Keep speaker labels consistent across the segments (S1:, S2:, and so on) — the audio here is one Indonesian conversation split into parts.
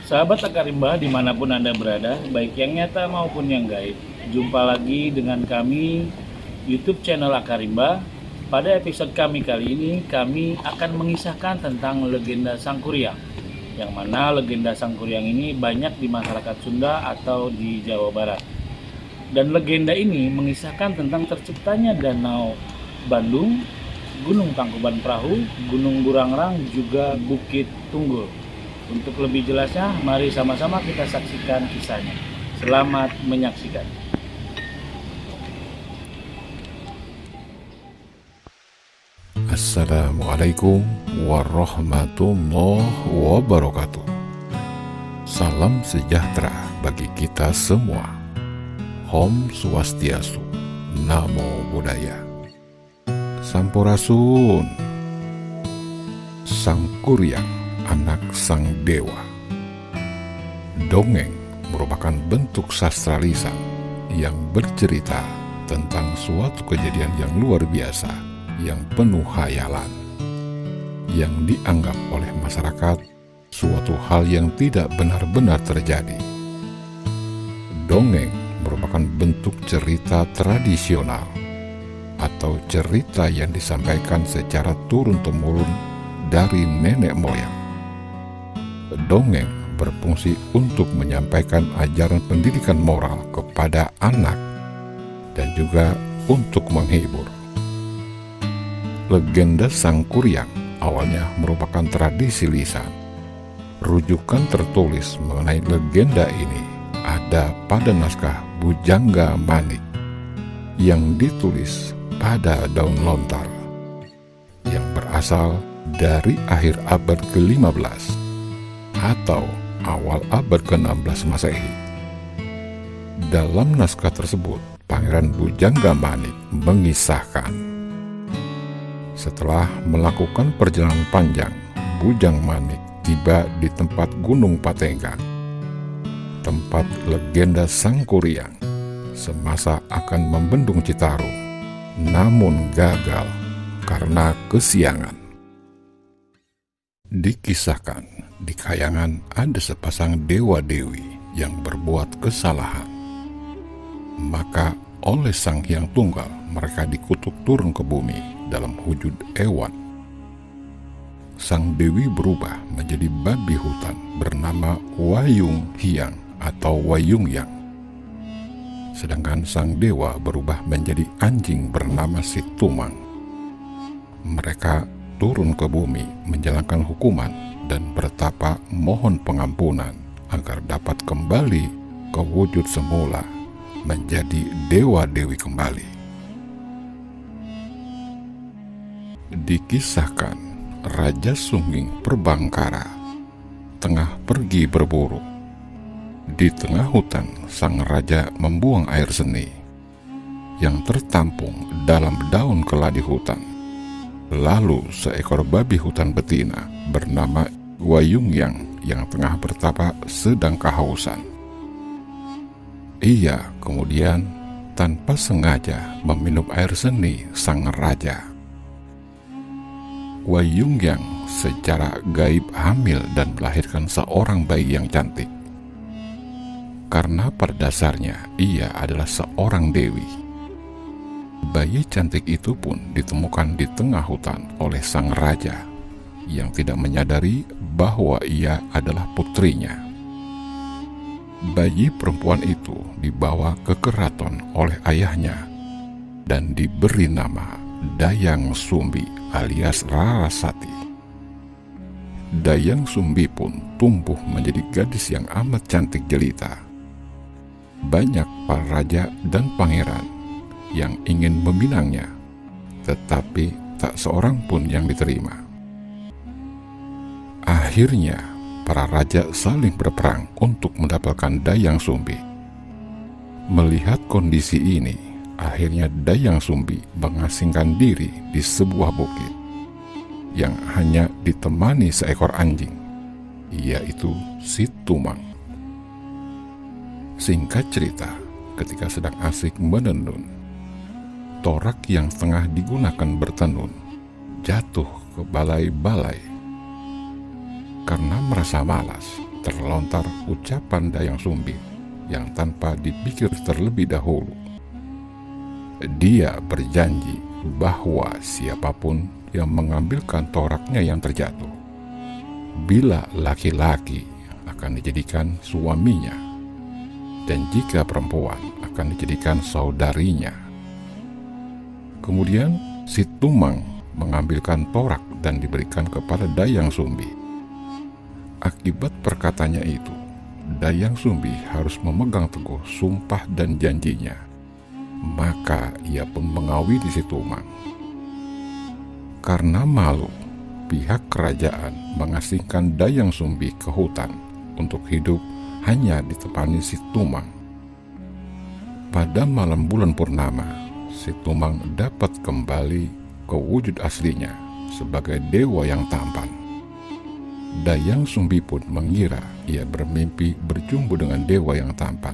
S1: Sahabat Akarimba dimanapun Anda berada, baik yang nyata maupun yang gaib. Jumpa lagi dengan kami, YouTube channel Akarimba. Pada episode kami kali ini, kami akan mengisahkan tentang legenda Sangkuriang. Yang mana legenda Sangkuriang ini banyak di masyarakat Sunda atau di Jawa Barat. Dan legenda ini mengisahkan tentang terciptanya Danau Bandung, Gunung Tangkuban Perahu, Gunung Burangrang, juga Bukit Tunggul. Untuk lebih jelasnya, mari sama-sama kita saksikan kisahnya. Selamat menyaksikan.
S2: Assalamualaikum warahmatullahi wabarakatuh. Salam sejahtera bagi kita semua. Om Swastiastu, Namo Buddhaya. Sampurasun. Sangkuriang, anak sang dewa. Dongeng merupakan bentuk sastra lisan yang bercerita tentang suatu kejadian yang luar biasa, yang penuh khayalan, yang dianggap oleh masyarakat suatu hal yang tidak benar-benar terjadi. Dongeng merupakan bentuk cerita tradisional atau cerita yang disampaikan secara turun-temurun dari nenek moyang. Dongeng berfungsi untuk menyampaikan ajaran pendidikan moral kepada anak dan juga untuk menghibur. Legenda Sangkuriang awalnya merupakan tradisi lisan. Rujukan tertulis mengenai legenda ini ada pada naskah Bujangga Manik yang ditulis pada daun lontar yang berasal dari akhir abad ke-15 atau awal abad ke-16 Masehi. Dalam naskah tersebut, Pangeran Bujangga Manik mengisahkan, setelah melakukan perjalanan panjang, Bujang Manik tiba di tempat Gunung Patenggang, tempat legenda Sangkuriang semasa akan membendung Citarum, namun gagal karena kesiangan. Dikisahkan di Kayangan ada sepasang dewa-dewi yang berbuat kesalahan. Maka oleh Sang Hyang Tunggal mereka dikutuk turun ke bumi dalam wujud hewan. Sang dewi berubah menjadi babi hutan bernama Wayung Hyang atau Wayung Yang. Sedangkan sang dewa berubah menjadi anjing bernama Situmang. Mereka turun ke bumi menjalankan hukuman dan bertapa mohon pengampunan agar dapat kembali ke wujud semula menjadi dewa-dewi kembali. Dikisahkan Raja Sungging Perbangkara tengah pergi berburu. Di tengah hutan, sang raja membuang air seni yang tertampung dalam daun keladi hutan. Lalu seekor babi hutan betina bernama Wayung yang tengah bertapa sedang kehausan. Ia kemudian tanpa sengaja meminum air seni sang raja. Wayung secara gaib hamil dan melahirkan seorang bayi yang cantik. Karena pada dasarnya ia adalah seorang dewi. Bayi cantik itu pun ditemukan di tengah hutan oleh sang raja yang tidak menyadari bahwa ia adalah putrinya. Bayi perempuan itu dibawa ke keraton oleh ayahnya dan diberi nama Dayang Sumbi alias Rarasati. Dayang Sumbi pun tumbuh menjadi gadis yang amat cantik jelita. Banyak para raja dan pangeran yang ingin meminangnya, tetapi tak seorang pun yang diterima. Akhirnya, para raja saling berperang untuk mendapatkan Dayang Sumbi. Melihat kondisi ini, akhirnya Dayang Sumbi mengasingkan diri di sebuah bukit yang hanya ditemani seekor anjing, yaitu Situmang. Singkat cerita, ketika sedang asik menenun, torak yang tengah digunakan bertenun jatuh ke balai-balai. Karena merasa malas, terlontar ucapan Dayang Sumbi yang tanpa dipikir terlebih dahulu. Dia berjanji bahwa siapapun yang mengambilkan toraknya yang terjatuh, bila laki-laki akan dijadikan suaminya, dan jika perempuan akan dijadikan saudarinya. Kemudian si Tumang mengambilkan torak dan diberikan kepada Dayang Sumbi. Akibat perkataannya itu, Dayang Sumbi harus memegang teguh sumpah dan janjinya. Maka ia pun mengawini si Tumang. Karena malu, pihak kerajaan mengasingkan Dayang Sumbi ke hutan untuk hidup hanya ditemani si Tumang. Pada malam bulan purnama, si Tumang dapat kembali ke wujud aslinya sebagai dewa yang tampan. Dayang Sumbi pun mengira ia bermimpi berjumpa dengan dewa yang tampan,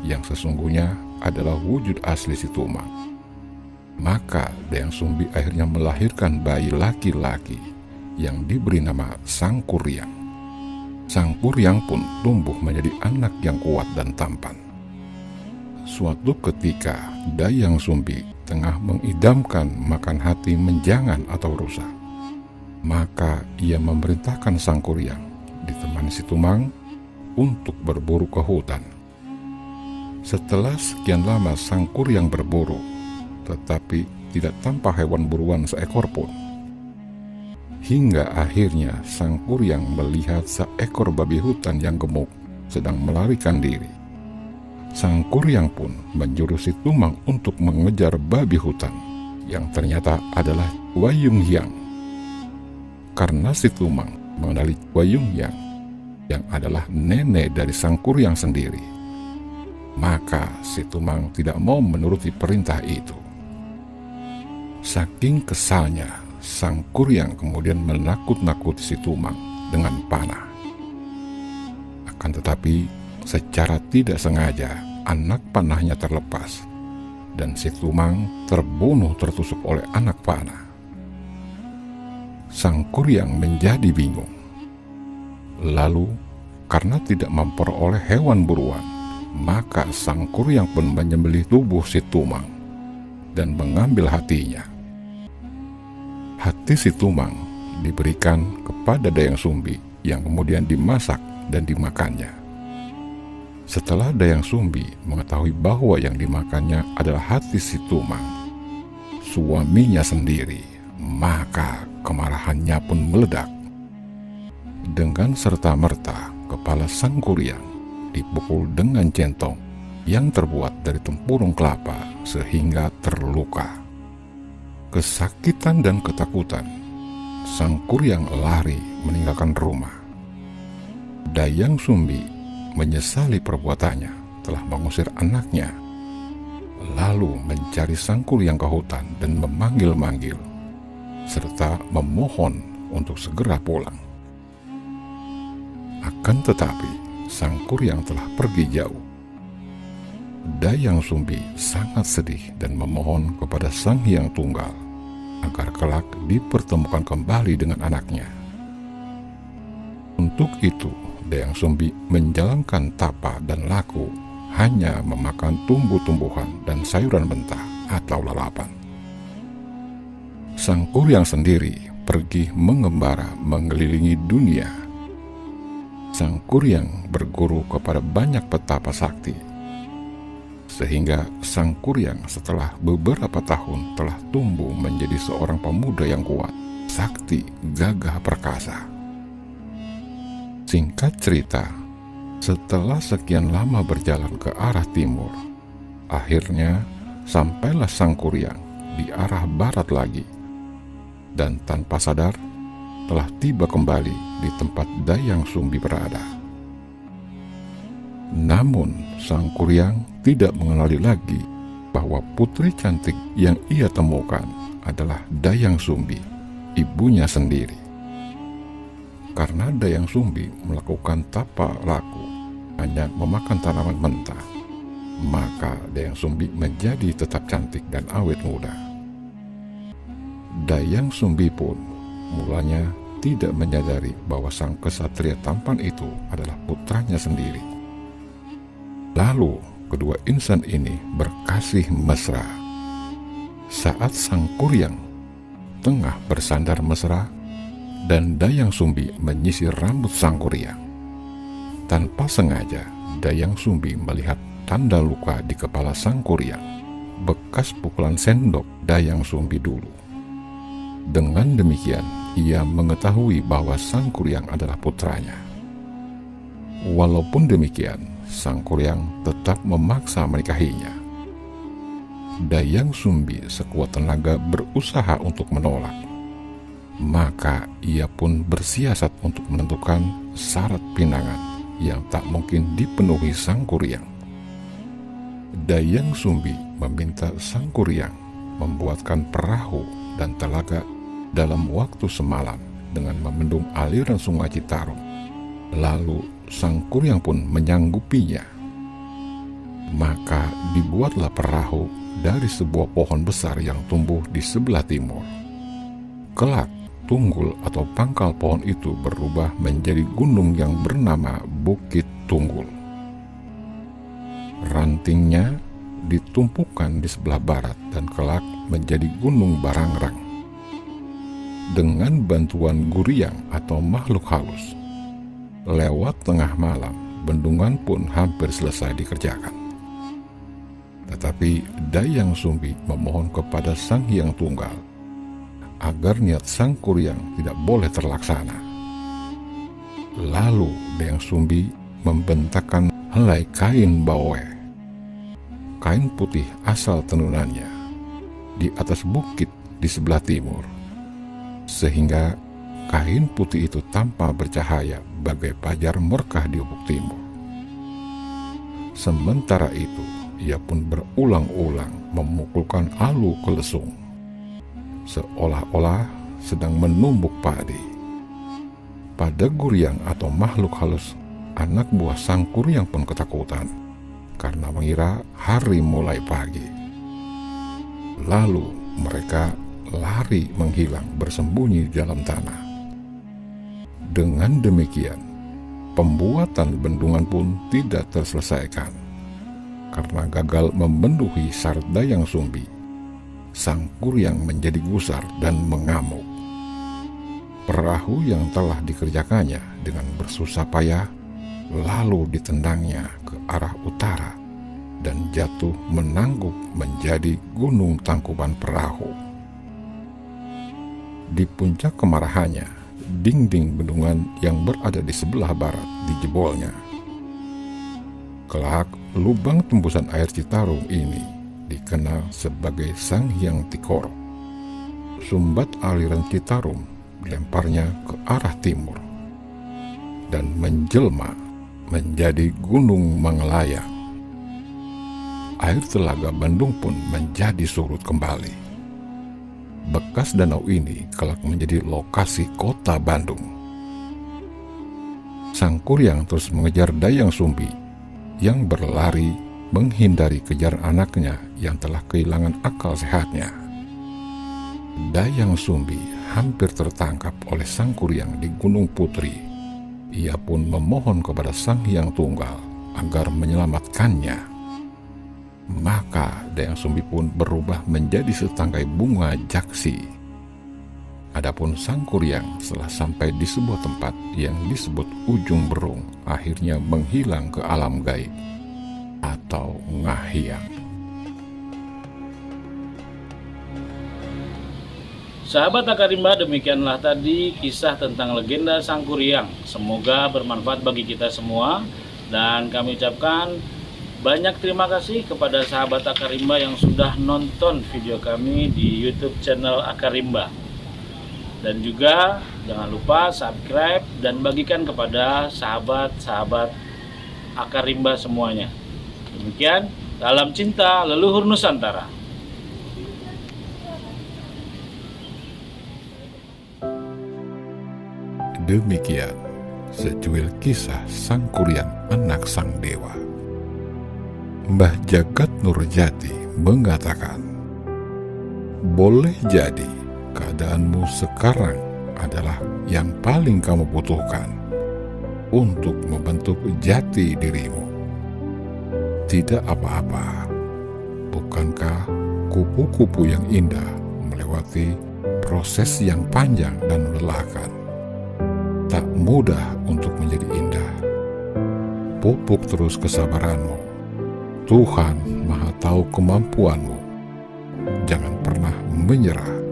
S2: yang sesungguhnya adalah wujud asli si Tumang. Maka Dayang Sumbi akhirnya melahirkan bayi laki-laki yang diberi nama Sangkuriang. Sangkuriang pun tumbuh menjadi anak yang kuat dan tampan. Suatu ketika Dayang Sumbi tengah mengidamkan makan hati menjangan atau rusa. Maka ia memerintahkan Sangkuriang ditemani si Tumang untuk berburu ke hutan. Setelah sekian lama Sangkuriang berburu, tetapi tidak tampak hewan buruan seekor pun. Hingga akhirnya Sangkuriang melihat seekor babi hutan yang gemuk sedang melarikan diri. Sangkuriang pun menyuruh si Tumang untuk mengejar babi hutan, yang ternyata adalah Wayunghyang. Karena si Tumang mengenali Wayunghyang, yang adalah nenek dari Sangkuriang sendiri, maka si Tumang tidak mau menuruti perintah itu. Saking kesalnya, Sangkuriang kemudian menakut-nakuti si Tumang dengan panah. Akan tetapi, secara tidak sengaja, anak panahnya terlepas, dan si Tumang terbunuh tertusuk oleh anak panah. Sangkuriang menjadi bingung. Lalu, karena tidak memperoleh hewan buruan, maka Sangkuriang pun menyembelih tubuh si Tumang dan mengambil hatinya. Hati si Tumang diberikan kepada Dayang Sumbi yang kemudian dimasak dan dimakannya. Setelah Dayang Sumbi mengetahui bahwa yang dimakannya adalah hati si Tumang, suaminya sendiri, maka kemarahannya pun meledak. Dengan serta-merta, kepala Sangkuriang dipukul dengan centong yang terbuat dari tempurung kelapa sehingga terluka. Kesakitan dan ketakutan, Sangkuriang lari meninggalkan rumah. Dayang Sumbi menyesali perbuatannya telah mengusir anaknya, lalu mencari Sangkuriang ke hutan dan memanggil-manggil, serta memohon untuk segera pulang. Akan tetapi, Sangkuriang telah pergi jauh. Dayang Sumbi sangat sedih dan memohon kepada Sang Hyang Tunggal agar kelak dipertemukan kembali dengan anaknya. Untuk itu, Dayang Sumbi menjalankan tapa dan laku hanya memakan tumbuh-tumbuhan dan sayuran mentah atau lalapan. Sangkuriang sendiri pergi mengembara mengelilingi dunia. Sangkuriang berguru kepada banyak petapa sakti, sehingga Sangkuriang setelah beberapa tahun telah tumbuh menjadi seorang pemuda yang kuat, sakti, gagah perkasa. Singkat cerita, setelah sekian lama berjalan ke arah timur, akhirnya sampailah Sangkuriang di arah barat lagi, dan tanpa sadar telah tiba kembali di tempat Dayang Sumbi berada. Namun Sangkuriang tidak mengenali lagi bahwa putri cantik yang ia temukan adalah Dayang Sumbi, ibunya sendiri. Karena Dayang Sumbi melakukan tapa laku hanya memakan tanaman mentah, maka Dayang Sumbi menjadi tetap cantik dan awet muda. Dayang Sumbi pun mulanya tidak menyadari bahwa sang kesatria tampan itu adalah putranya sendiri. Lalu kedua insan ini berkasih mesra. Saat sang Kuryang tengah bersandar mesra dan Dayang Sumbi menyisir rambut sang Kuryang, tanpa sengaja Dayang Sumbi melihat tanda luka di kepala sang Kuryang, bekas pukulan sendok Dayang Sumbi dulu. Dengan demikian, ia mengetahui bahwa sang Kuryang adalah putranya. Walaupun demikian, sang Kuryang tetap memaksa menikahinya. Dayang Sumbi sekuat tenaga berusaha untuk menolak. Maka ia pun bersiasat untuk menentukan syarat pinangan yang tak mungkin dipenuhi sang Kuryang. Dayang Sumbi meminta sang Kuryang membuatkan perahu dan telaga dalam waktu semalam dengan membendung aliran sungai Citarum. Lalu sang Kuryang pun menyanggupinya. Maka dibuatlah perahu dari sebuah pohon besar yang tumbuh di sebelah timur. Kelak, tunggul atau pangkal pohon itu berubah menjadi gunung yang bernama Bukit Tunggul. Rantingnya ditumpukan di sebelah barat dan kelak menjadi Gunung Barangrang. Dengan bantuan Guryang atau makhluk halus, lewat tengah malam, bendungan pun hampir selesai dikerjakan. Tetapi Dayang Sumbi memohon kepada Sang Hyang Tunggal agar niat sang Kuryang tidak boleh terlaksana. Lalu Dayang Sumbi membentangkan helai kain baoe, kain putih asal tenunannya, di atas bukit di sebelah timur, sehingga kain putih itu tampak bercahaya bagai fajar murkah di ufuk timur. Sementara itu, ia pun berulang-ulang memukulkan alu ke lesung, seolah-olah sedang menumbuk padi. Pada Guryang atau makhluk halus, anak buah sang Kuryang pun ketakutan karena mengira hari mulai pagi. Lalu mereka lari menghilang bersembunyi di dalam tanah. Dengan demikian, pembuatan bendungan pun tidak terselesaikan karena gagal memenuhi syarat Dayang Sumbi. Sang Kuryang menjadi gusar dan mengamuk. Perahu yang telah dikerjakannya dengan bersusah payah lalu ditendangnya ke arah utara dan jatuh menangguk menjadi gunung tangkuban perahu. Di puncak kemarahannya, dinding bendungan yang berada di sebelah barat dijebolnya. Kelak, lubang tembusan air Citarum ini dikenal sebagai Sang Hyang Tikoro. Sumbat aliran Citarum dilemparnya ke arah timur dan menjelma menjadi Gunung Mangelayang. Air telaga Bandung pun menjadi surut kembali. Bekas danau ini kelak menjadi lokasi kota Bandung. Sang Kuryang terus mengejar Dayang Sumbi yang berlari menghindari kejar anaknya yang telah kehilangan akal sehatnya. Dayang Sumbi hampir tertangkap oleh sang Kuryang di Gunung Putri. Ia pun memohon kepada Sang Hyang Tunggal agar menyelamatkannya. Maka Dayang Sumbi pun berubah menjadi setangkai bunga jaksi. Adapun sang Kuryang setelah sampai di sebuah tempat yang disebut Ujung Berung, akhirnya menghilang ke alam gaib atau Ngahyang.
S1: Sahabat Akarimba, demikianlah tadi kisah tentang legenda Sang Kuryang. Semoga bermanfaat bagi kita semua, dan kami ucapkan banyak terima kasih kepada sahabat Akarimba yang sudah nonton video kami di YouTube channel Akarimba. Dan juga jangan lupa subscribe dan bagikan kepada sahabat-sahabat Akarimba semuanya. Demikian, salam cinta leluhur Nusantara.
S2: Demikian secuil kisah Sang Kuryang anak Sang Dewa. Mbah Jagat Nurjati mengatakan, boleh jadi keadaanmu sekarang adalah yang paling kamu butuhkan untuk membentuk jati dirimu. Tidak apa-apa, bukankah kupu-kupu yang indah melewati proses yang panjang dan melelahkan? Tak mudah untuk menjadi indah. Pupuk terus kesabaranmu. Tuhan Maha tahu kemampuanmu. Jangan pernah menyerah.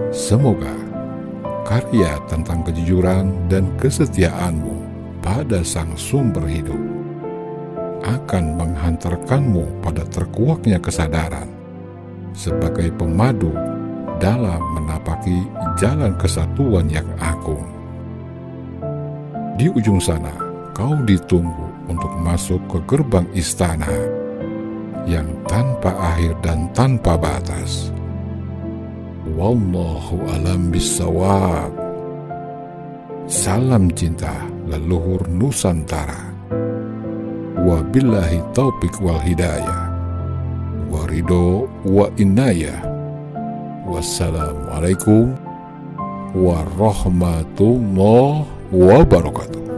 S2: Semoga karya tentang kejujuran dan kesetiaanmu pada Sang Sumber Hidup akan menghantarkanmu pada terkuaknya kesadaran sebagai pemadu dalam menapaki jalan kesatuan yang agung. Di ujung sana, kau ditunggu untuk masuk ke gerbang istana yang tanpa akhir dan tanpa batas. Wallahu alam bissawab. Salam cinta leluhur Nusantara. Wabillahi taufiq wal hidayah. Warido wa inayah. Wassalamualaikum warahmatullahi wabarakatuh.